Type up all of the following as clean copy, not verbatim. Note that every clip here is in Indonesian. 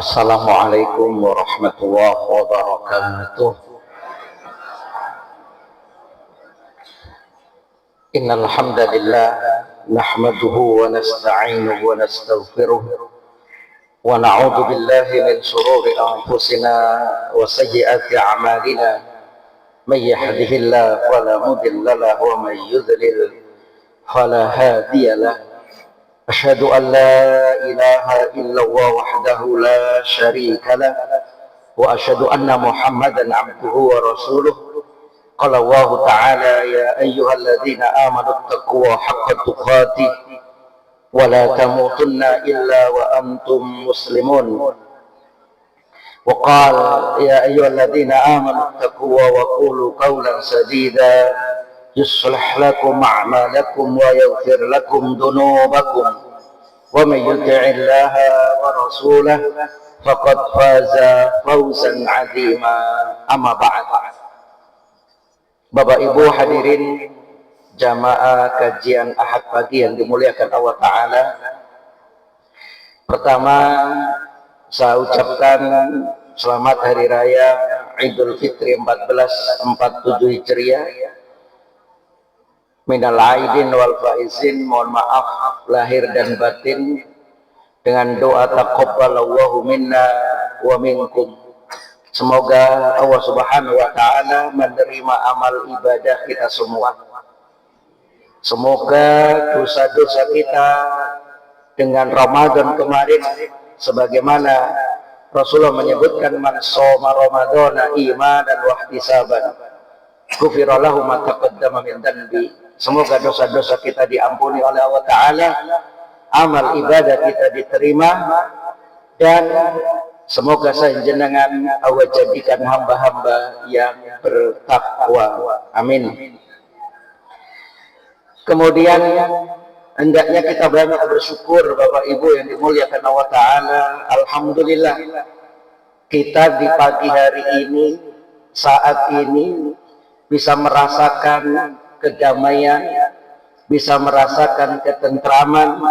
Assalamualaikum warahmatullahi wabarakatuh. Innal hamdalillah nahmaduhu wa nasta'inuhu wa nastaghfiruh wa na'udzu billahi min shururi anfusina wa sayyiati a'malina. May yahdihillahu fala mudilla lahu wa may yudlil fala hadiya lahu. أشهد أن لا إله إلا الله وحده لا شريك له وأشهد أن محمدا عبده ورسوله. قال الله تعالى يا أيها الذين آمنوا اتقوا حق تقاته ولا تموتن إلا وأنتم مسلمون. وقال يا أيها الذين آمنوا اتقوا وقولوا قولا سديدا يصلح لكم أعمالكم ويغفر لكم ذنوبكم ومن يطع الله ورسوله فقد فاز فوزا عظيما. أما بعد. Bapak Ibu hadirin jamaah kajian Ahad pagi yang dimuliakan Allah Ta'ala, pertama saya ucapkan selamat Hari Raya Idul Fitri 1447 Hijriah. Minal aidin wal faizin, mohon maaf lahir dan batin, dengan doa taqabbalallahu minna wa minkum. Semoga Allah Subhanahu wa taala menerima amal ibadah kita semua. Semoga dosa-dosa kita dengan Ramadan kemarin, sebagaimana Rasulullah menyebutkan, man shoma ramadhana imanan wa ihtisaban ghufira lahu ma taqaddama min dhanbi. Semoga dosa-dosa kita diampuni oleh Allah Ta'ala, amal ibadah kita diterima, dan semoga jenengan Allah jadikan hamba-hamba yang bertakwa. Amin. Kemudian hendaknya kita banyak bersyukur Bapak Ibu yang dimuliakan Allah Ta'ala. Alhamdulillah kita di pagi hari ini, saat ini bisa merasakan kedamaian, bisa merasakan ketentraman,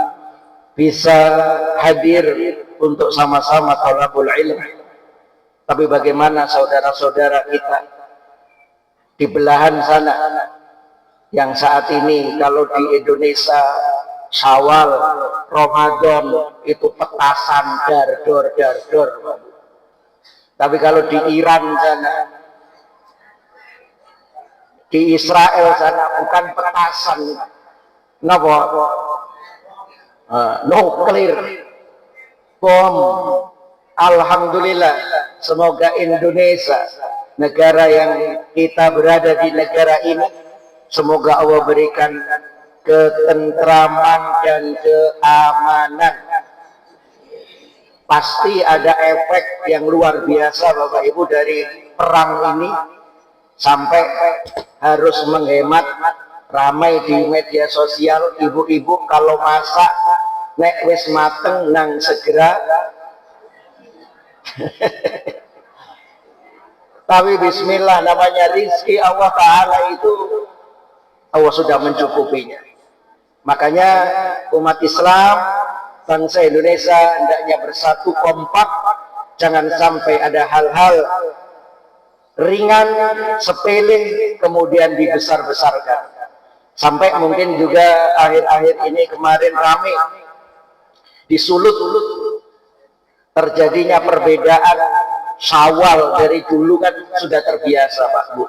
bisa hadir untuk sama-sama thalabul ilm. Tapi bagaimana saudara-saudara kita di belahan sana yang saat ini, kalau di Indonesia Syawal, Ramadan itu petasan dar-dor. Tapi kalau di Iran sana, di Israel sana bukan petasan, nuklir, bom. Alhamdulillah, semoga Indonesia, negara yang kita berada di negara ini, semoga Allah berikan ketentraman dan keamanan. Pasti ada efek yang luar biasa Bapak Ibu dari perang ini, sampai harus menghemat. Ramai di media sosial, ibu-ibu kalau masak nek wis mateng nang segera. Tapi bismillah, namanya rizki Allah Ta'ala itu Allah sudah mencukupinya. Makanya umat Islam, bangsa Indonesia hendaknya bersatu kompak, jangan sampai ada hal-hal ringan, sepele kemudian dibesar-besarkan. Sampai mungkin juga akhir-akhir ini kemarin ramai di Sulut terjadinya perbedaan Syawal. Dari dulu kan sudah terbiasa Pak Bu,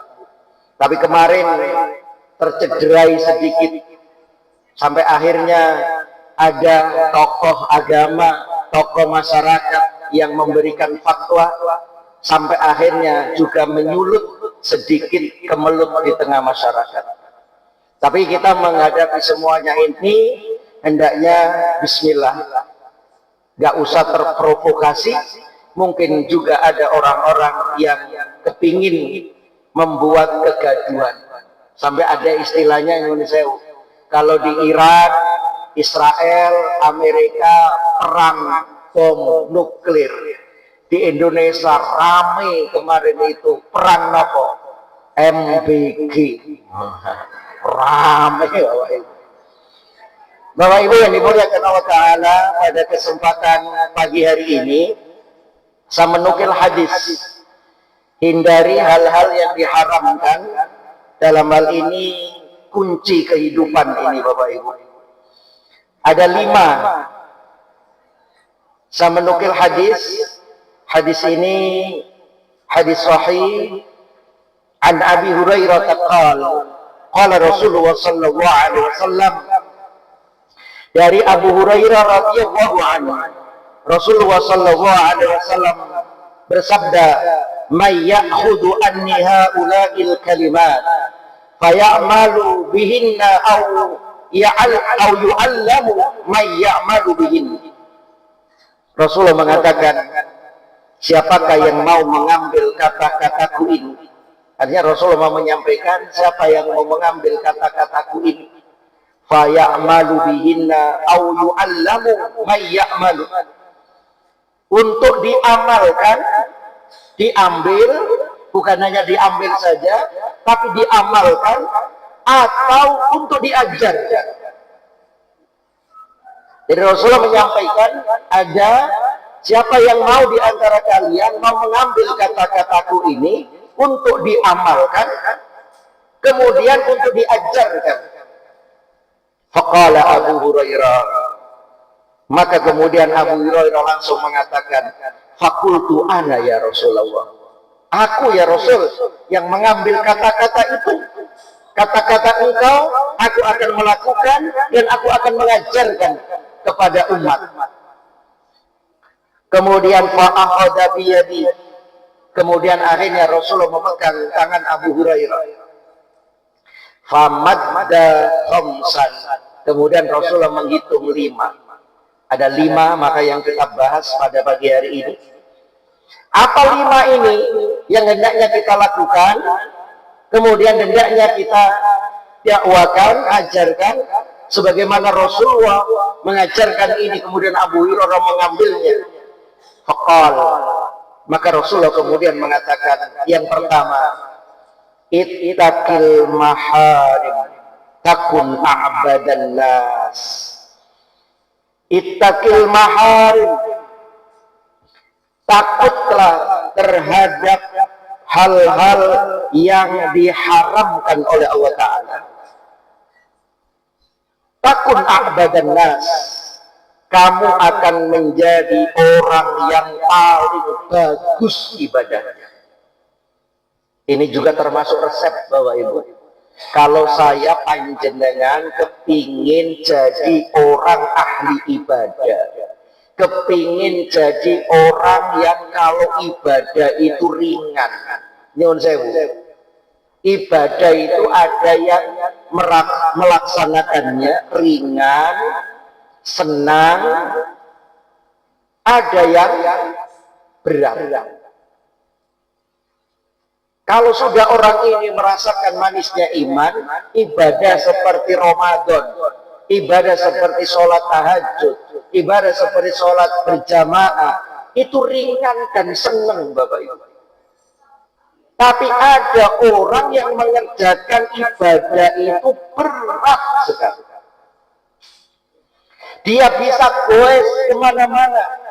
tapi kemarin tercederai sedikit, sampai akhirnya ada tokoh agama, tokoh masyarakat yang memberikan fatwa, sampai akhirnya juga menyulut sedikit kemelut di tengah masyarakat. Tapi kita menghadapi semuanya ini hendaknya bismillah, gak usah terprovokasi. Mungkin juga ada orang-orang yang kepingin membuat kegaduhan, sampai ada istilahnya Indonesia, kalau di Iran, Israel, Amerika perang bom nuklir, di Indonesia rame kemarin itu perang nopo MBG. Rame Bapak Ibu yang dimuliakan Allah Ta'ala. Pada kesempatan pagi hari ini Saya menukil hadis, hindari hal-hal yang diharamkan. Dalam hal ini kunci kehidupan ini Bapak Ibu. Ada 5. Saya menukil hadis. Hadis ini hadis sahih. An Abi Hurairah qala Rasulullah sallallahu alaihi wasallam, dari Abu Hurairah radhiyallahu anhu, Rasulullah sallallahu alaihi wasallam bersabda, "May ya'khudhu anni haula'il kalimat fayamalu bihinna aw yu'allamu may ya'malu bihinna." Rasulullah mengatakan, siapakah yang mau mengambil kata-kataku ini? Artinya Rasulullah mau menyampaikan, siapa yang mau mengambil kata-kataku ini, fayamalu bihinna aw yu'allamu may ya'malu, untuk diamalkan, diambil, bukan hanya diambil saja, tapi diamalkan, atau untuk diajarkan. Jadi Rasulullah menyampaikan, ada siapa yang mau di antara kalian mau mengambil kata-kataku ini untuk diamalkan, kemudian untuk diajarkan. Faqala Abu Hurairah, maka kemudian Abu Hurairah langsung mengatakan, fakultu ana ya Rasulullah, aku ya Rasul yang mengambil kata-kata itu. Kata-kata engkau aku akan melakukan dan aku akan mengajarkan kepada umat. Kemudian fa'akhadha biyadi, kemudian akhirnya Rasulullah memegang tangan Abu Hurairah. Famadda khamsan, kemudian Rasulullah menghitung 5. Ada 5, maka yang kita bahas pada pagi hari ini. Apa 5 ini yang hendaknya kita lakukan, kemudian hendaknya kita dakwakan, ajarkan, sebagaimana Rasulullah mengajarkan ini, kemudian Abu Hurairah mengambilnya. Faqal, maka Rasulullah kemudian mengatakan, yang pertama, ittaqil maharim takun a'badan nas. Ittaqil maharim, takutlah terhadap hal-hal yang diharamkan oleh Allah Ta'ala. Takun a'badan nas, kamu akan menjadi orang yang paling bagus ibadahnya. Ini juga termasuk resep Bapak Ibu. Kalau saya panjenengan kepingin jadi orang ahli ibadah, kepingin jadi orang yang kalau ibadah itu ringan, nyuwun sewu, ibadah itu ada yang melaksanakannya ringan, senang, ada yang berat. Kalau sudah orang ini merasakan manisnya iman, ibadah seperti Ramadan, ibadah seperti sholat tahajud, ibadah seperti sholat berjamaah, itu ringan dan senang Bapak Ibu. Tapi ada orang yang mengerjakan ibadah itu berat sekali. Dia bisa goes kemana-mana.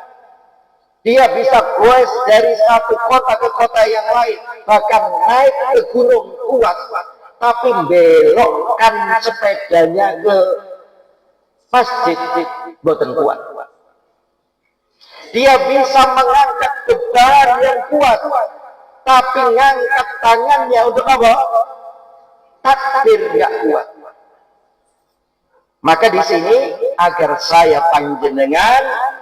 Dia bisa goes dari satu kota ke kota yang lain, bahkan naik ke gunung kuat, tapi belokkan sepedanya ke masjid, boten kuat. Dia bisa mengangkat beban yang kuat, tapi ngangkat tangannya untuk apa? Takbir nggak kuat. Maka di sini agar saya panjenengan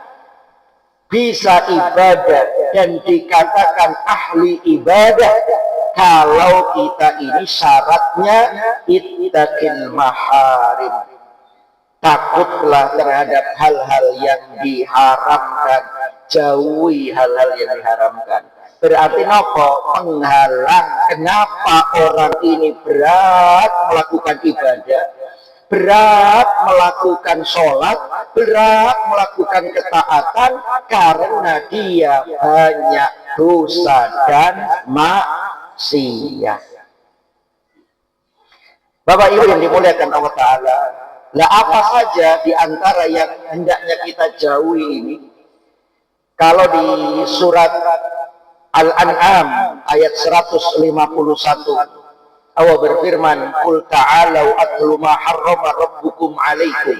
bisa ibadah dan dikatakan ahli ibadah, kalau kita ini syaratnya ittaqil maharim, takutlah terhadap hal-hal yang diharamkan, jauhi hal-hal yang diharamkan. Berarti apa? Penghalang kenapa orang ini berat melakukan ibadah, berat melakukan sholat, berat melakukan ketaatan, karena dia banyak dosa dan maksiat. Bapak Ibu yang dimuliakan Allah Ta'ala, lah apa saja di antara yang hendaknya kita jauhi ini? Kalau di surat Al-An'am ayat 151, Allah berfirman, "Qul ta'alau atlu ma harrama rabbukum 'alaikum."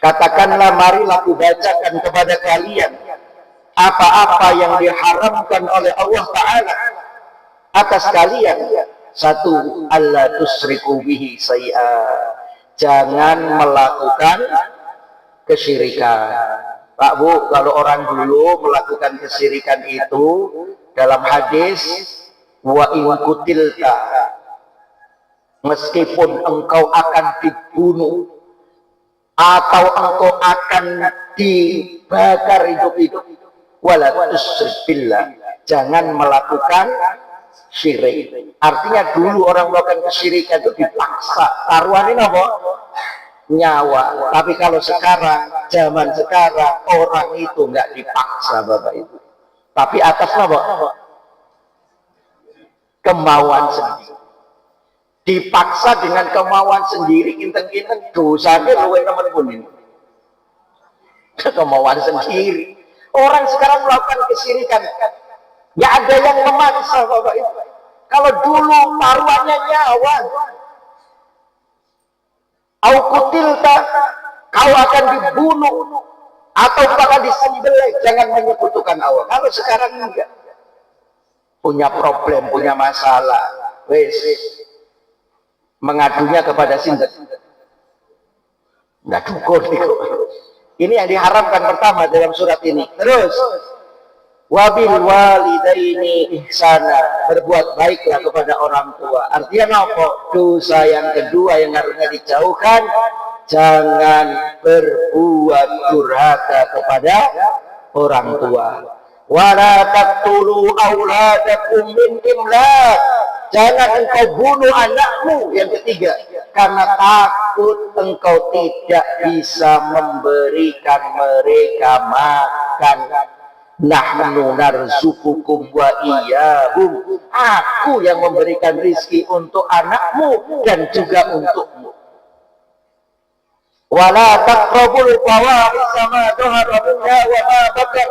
Katakanlah, marilah aku bacakan kepada kalian apa-apa yang diharamkan oleh Allah Ta'ala atas kalian. Satu, alla tusriku bihi syai'a, jangan melakukan kesyirikan. Pak Bu, kalau orang dulu melakukan kesyirikan itu dalam hadis, wa in kutilta, meskipun engkau akan dibunuh atau engkau akan dibakar hidup-hidup, wala tusyrik billah, jangan melakukan syirik. Artinya dulu orang melakukan kesyirikan itu dipaksa, taruhannya apa? Nyawa. Tapi kalau sekarang, zaman sekarang, orang itu nggak dipaksa Bapak Ibu, tapi atas apa? Kemauan sendiri. Dipaksa dengan kemauan sendiri, kinten-kinten dosanya luwih nemen pun ini. Kemauan sendiri. Orang sekarang melakukan kesyirikan, nggak ada yang memaksa Bapak Ibu. Kalau dulu taruhannya nyawa, au kutilta, kau akan dibunuh atau akan disembelih, jangan menyekutukan Allah. Kalau sekarang enggak, punya problem, punya masalah, wes mengadunya kepada sinten, nggak dukun itu. Ini yang diharamkan pertama dalam surat ini. Terus, wabil walidaini ihsana, berbuat baiklah kepada orang tua. Artinya apa? Dosa yang kedua yang harusnya dijauhkan, jangan berbuat durhaka kepada orang tua. Wala taqtulu auladakum min imlaq, jangan engkau bunuh anakmu. Yang ketiga, karena takut engkau tidak bisa memberikan mereka makan. Nahnu narzuqukum wa iyyahum, aku yang memberikan rizki untuk anakmu dan juga untukmu. Wala taqrabul fawahisha ma dhahara minha wa ma batan,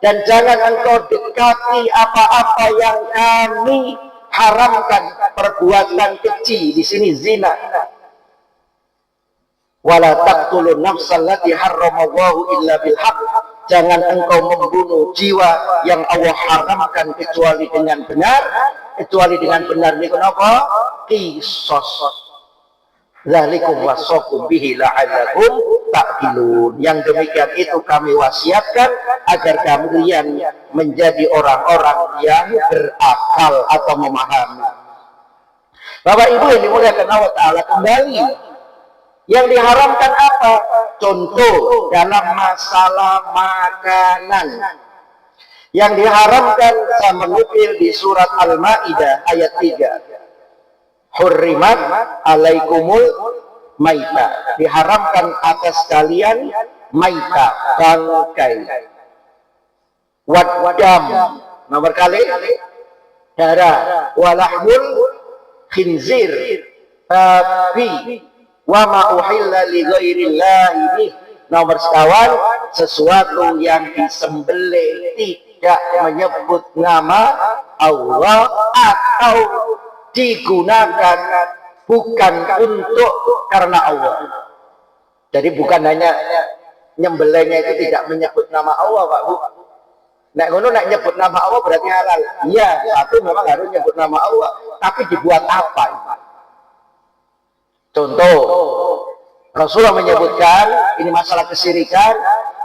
dan jangan engkau dekati apa-apa yang kami haramkan, perbuatan keji, di sini zina. Wala taqtulun nafsal lati harramallahu illa bil haqq, jangan engkau membunuh jiwa yang Allah haramkan kecuali dengan benar. Kecuali dengan benar ini kenapa? Qisas. Dzalikum wasaqum bihi la'allakum ta'qilun. Yang demikian itu kami wasiatkan agar kalian menjadi orang-orang yang berakal atau memahami. Bapak Ibu yang dimuliakan Allah Ta'ala, kembali yang diharamkan apa? Contoh dalam masalah makanan. Yang diharamkan saya menukil di surat Al-Maidah ayat 3. Hurrimat alaikumul maita, diharamkan atas kalian maita, bangkai. Wadam, nomor kali darah. Walahmul khinzir, babi. Wa ma uhilla li ghairillahi, nomor sekawan, sesuatu yang disembelih tidak menyebut nama Allah atau digunakan bukan untuk karena Allah. Jadi bukan hanya nyembelihnya itu tidak menyebut nama Allah Pak Bu. Nek ngono nek nyebut nama Allah berarti halal. Iya, satu memang harus nyebut nama Allah, tapi dibuat apa? Contoh, Rasulullah menyebutkan, ini masalah kesyirikan,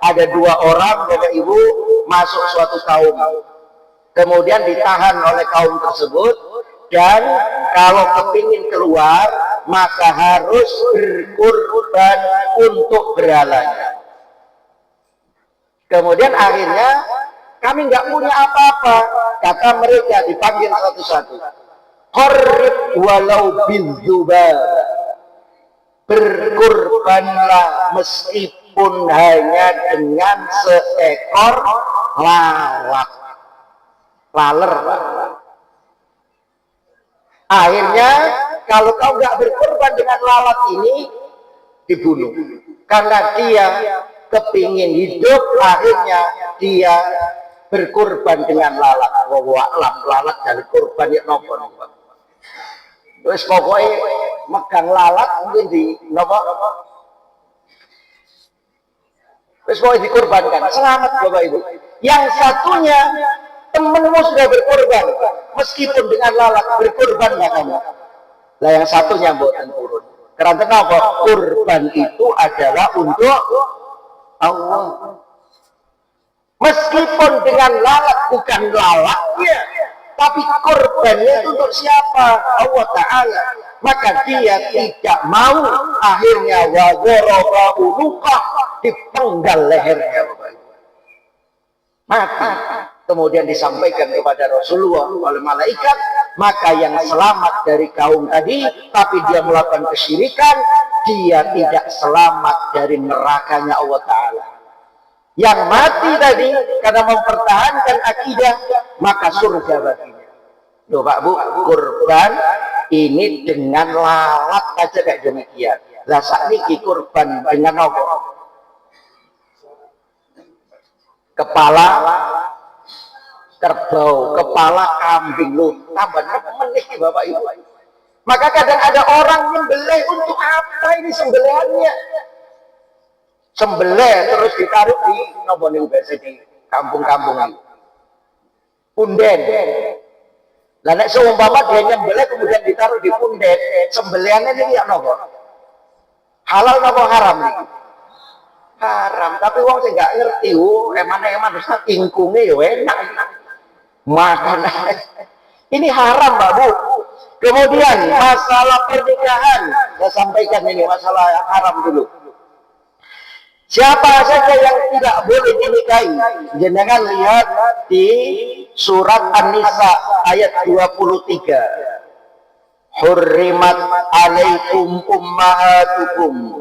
ada dua orang Bapak Ibu masuk suatu kaum, kemudian ditahan oleh kaum tersebut, dan kalau kepingin keluar maka harus berkurban untuk berhalanya. Kemudian akhirnya kami nggak punya apa-apa, kata mereka, dipanggil satu-satu. Qarrib walau bidzubab, berkurbanlah meskipun hanya dengan seekor lalat, laler. Akhirnya kalau kau nggak berkorban dengan lalat ini, dibunuh, karena dia kepingin hidup, akhirnya dia berkorban dengan lalat. Lalat dari korban ya nopo. Terus pokoknya megang lalat mungkin di nopo. Terus pokoknya dikorbankan. Selamat Bapak Ibu. Yang satunya temenmu sudah berkorban, meskipun dengan lalat berkorban nggak kamu. Lah yang satunya buatan turun. Karena kenapa? Kurban itu adalah untuk Allah. Meskipun dengan lalat bukan lalatnya, tapi korbannya itu untuk siapa? Allah Ta'ala. Maka dia tidak mau, akhirnya wazoroba ulukah, dipenggal lehernya. Mati. Kemudian disampaikan kepada Rasulullah oleh malaikat, maka yang selamat dari kaum tadi, tapi dia melakukan kesyirikan, dia tidak selamat dari nerakanya Allah Ta'ala. Yang mati tadi karena mempertahankan akidah, maka surga baginya. Loh Pak Bu, kurban ini dengan lalat aja kayak demikian. Lah sakniki kurban dengan apa? Kepala kerbau, kepala kambing, lu tambah meneh Bapak Ibu. Maka kadang ada orang menyembelih, untuk apa ini sembelihannya? Sembelih terus ditaruh di nopo niku biasa di kampung-kampung ini. Punden. Lah nek seumpama dia nyembelih kemudian ditaruh di punden, sembelihannya ini ya nopo? Halal nopo haram nih? Haram, tapi wong sing gak ngerti, eman-eman terus ingkunge ya enak. Makan ini haram Mbak Bu. Kemudian masalah pernikahan, saya sampaikan ini masalah yang haram dulu. Siapa saja yang tidak boleh dinikahi, jenengan lihat di surat An-Nisa ayat 23. Hurrimat alaikum ummahatukum,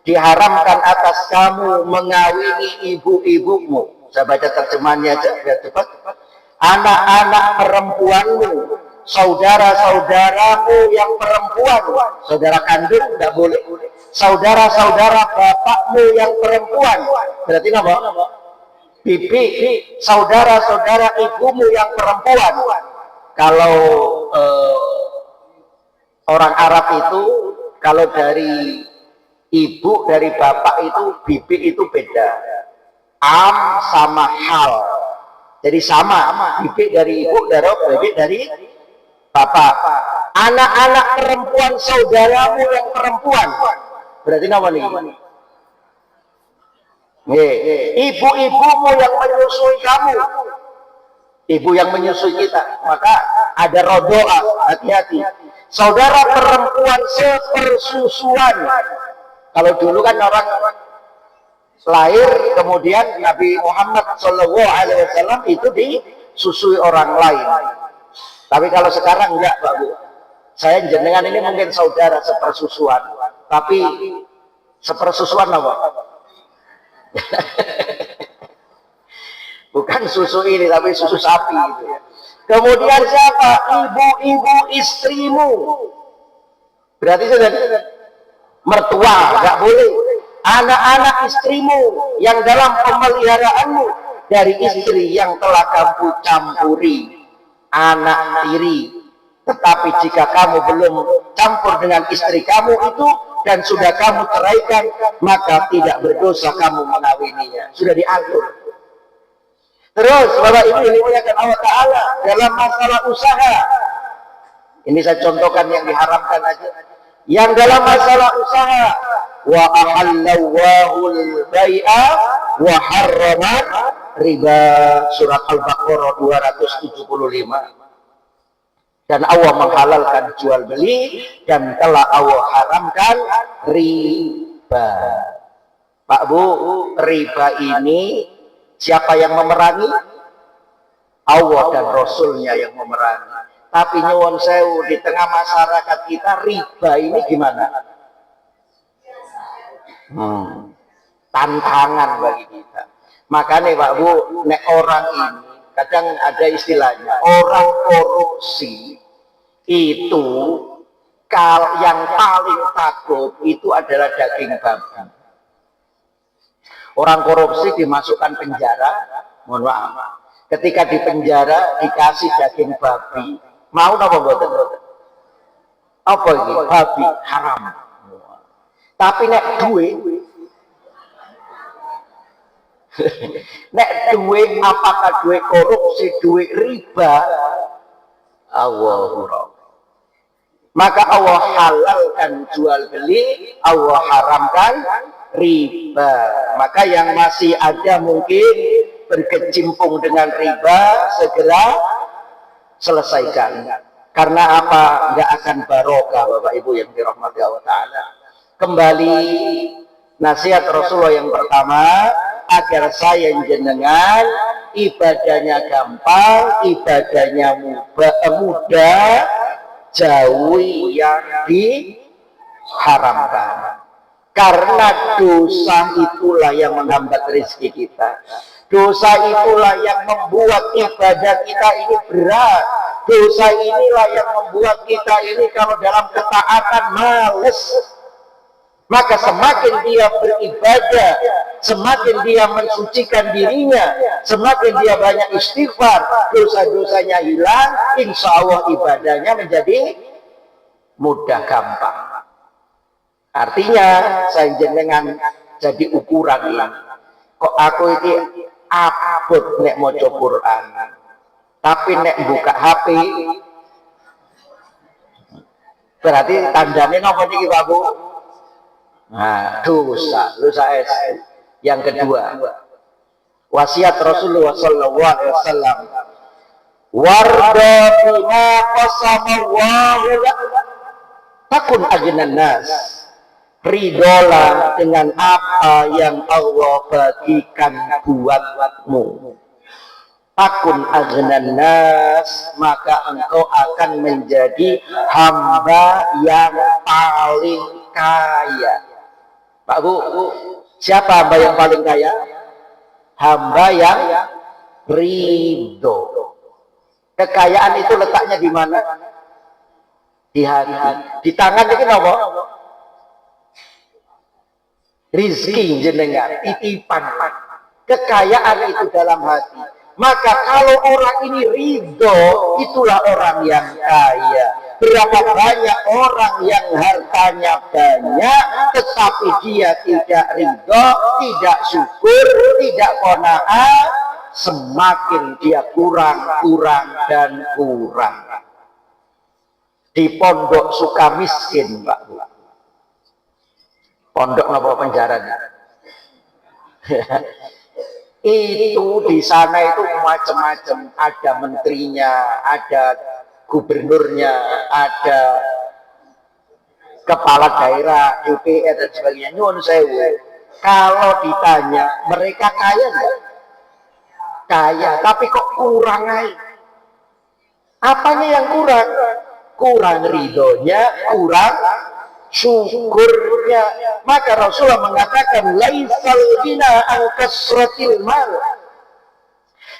diharamkan atas kamu mengawini ibu-ibumu. Saya baca terjemahannya aja biar cepat. Anak-anak perempuanmu, saudara-saudaramu yang perempuan, saudara kandung tidak boleh, saudara-saudara bapakmu yang perempuan, berarti apa? Bibi, saudara-saudara ibumu yang perempuan. Kalau orang Arab itu, kalau dari ibu, dari bapak itu, bibi itu beda. Am sama hal. Jadi sama, bibi dari ibu, bibi dari bapak. Anak-anak perempuan saudaramu yang perempuan, berarti apa nih? Ibu-ibumu yang menyusui kamu, ibu yang menyusui kita, maka ada rodoa, hati-hati. Saudara perempuan sepersusuan. Kalau dulu kan orang lahir, kemudian Nabi Muhammad SAW itu disusui orang lain. Tapi kalau sekarang enggak Pak Bu. Saya jenengan ini mungkin saudara sepersusuan, tapi sepersusuan apa? Bukan susu ini, tapi susu sapi. Kemudian siapa? Ibu-ibu istrimu. Berarti sudah mertua, enggak boleh. Anak-anak istrimu yang dalam pemeliharaanmu, dari istri yang telah kamu campuri, anak tiri. Tetapi jika kamu belum campur dengan istri kamu itu dan sudah kamu ceraikan, maka tidak berdosa kamu mengawininya. Sudah diatur. Terus Bapak Ibu dimuliakan Allah Ta'ala dalam masalah usaha. Ini saya contohkan yang diharamkan aja. Yang dalam masalah usaha, wa ahallawahul bai'a wa harrama riba, surat Al-Baqarah 275. Dan Allah menghalalkan jual beli dan telah Allah haramkan riba. Pak Bu, riba ini siapa yang memerangi? Allah dan Rasulnya yang memerangi. Tapi nyuwun sewu, di tengah masyarakat kita riba ini gimana? Tantangan bagi kita. Makanya Pak Bu, nek orang ini kadang ada istilahnya, orang korupsi itu yang paling takut itu adalah daging babi. Orang korupsi dimasukkan penjara, mohon maaf. Ketika di penjara dikasih daging babi, mau napa mboten? Apa iki? Babi haram. Tapi nek duit nek duit, apakah duit korupsi, duit riba, Allahu Akbar. Maka Allah halalkan jual beli, Allah haramkan riba. Maka yang masih ada mungkin berkecimpung dengan riba, segera selesaikan. Karena apa? Nggak akan barokah, Bapak Ibu yang dirahmati Allah Ta'ala. Kembali nasihat Rasulullah yang pertama, agar saya jenengan ibadahnya gampang, ibadahnya mudah, jauhi yang diharamkan. Karena dosa itulah yang menghambat rezeki kita. Dosa itulah yang membuat ibadah kita ini berat. Dosa inilah yang membuat kita ini kalau dalam ketaatan males. Maka semakin dia beribadah, semakin dia mensucikan dirinya, semakin dia banyak istighfar, dosa-dosanya hilang, insya Allah ibadahnya menjadi mudah, gampang. Artinya saya jenengan jadi ukuran ini. Kok aku ini abot nek maca Quran, tapi nek buka HP berarti tandanya napa niki Pak Bu? Nah, dosa es. Yang kedua, wasiat Rasulullah sallallahu alaihi wasallam, warda bima qasamallahu takun ajnan nas. Ridolah dengan apa yang Allah bagikan buatmu. Takun ajnan nas, maka engkau akan menjadi hamba yang paling kaya. Pak Bu, siapa hamba yang paling kaya? Hamba yang ridho. Kekayaan itu letaknya di mana? Di hati. Di tangan ini apa? Rizki jenengan, titipan. Kekayaan itu dalam hati. Maka kalau orang ini ridho, itulah orang yang kaya. Berapa banyak orang yang hartanya banyak, tetapi dia tidak ridho, tidak syukur, tidak qanaah, semakin dia kurang dan kurang. Di pondok Sukamiskin, Pak. Pondok apa penjara? Itu di sana itu macam-macam, ada menterinya, ada gubernurnya, ada kepala daerah, DPR dan sebagainya. Nyuwun sewu. Kalau ditanya mereka kaya enggak? Kaya, tapi kok kurang aja. Apanya yang kurang? Kurang ridhonya, kurang syukurnya. Maka Rasulullah mengatakan laisal ghina an kasratil mal.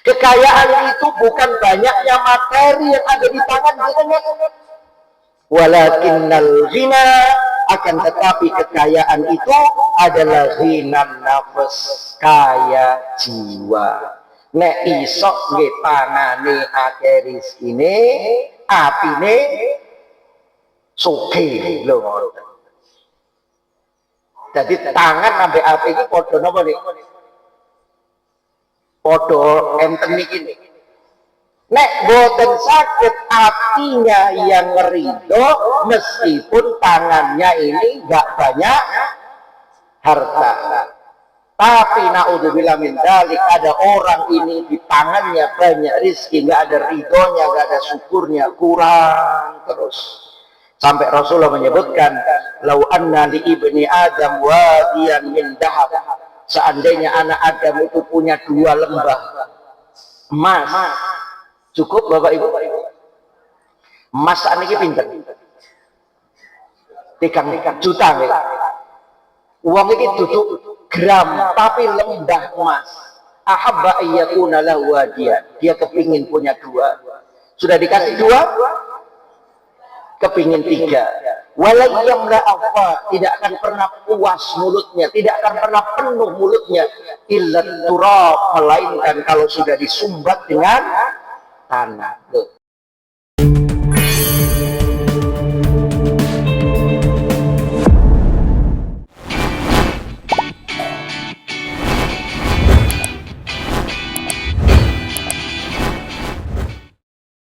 Kekayaan itu bukan banyaknya materi yang ada di tangan kita. Walakinnal ghina, akan tetapi kekayaan itu adalah ghinan nafs, kaya jiwa. Nek isok nggih tangane akeh rezekine, apine sugih lho. Jadi tangan sampai api iki padha napa nih? Padha enten iki. Nek boten sakit hatinya yang ridho, meskipun tangannya ini enggak banyak harta. Tapi naudzubillah min dzalik, ada orang ini di tangannya banyak rezeki, enggak ada ridhonya, enggak ada syukurnya, kurang terus. Sampai Rasulullah menyebutkan, lau anna li ibni Adam wadiyan min dahab. Seandainya anak Adam itu punya 2 lembah emas, cukup Bapak Ibu? Emas saat ini pinter 3 juta nih. Uang ini duduk gram, tapi lembah emas. Ahabba ayyakuna lahu wadiyan. Dia kepingin punya 2. Sudah dikasih 2, kepingin 3. Walayyamla apa, tidak akan pernah puas mulutnya, tidak akan pernah penuh mulutnya, illa turab, melainkan kalau sudah disumbat dengan tanah. Tuh.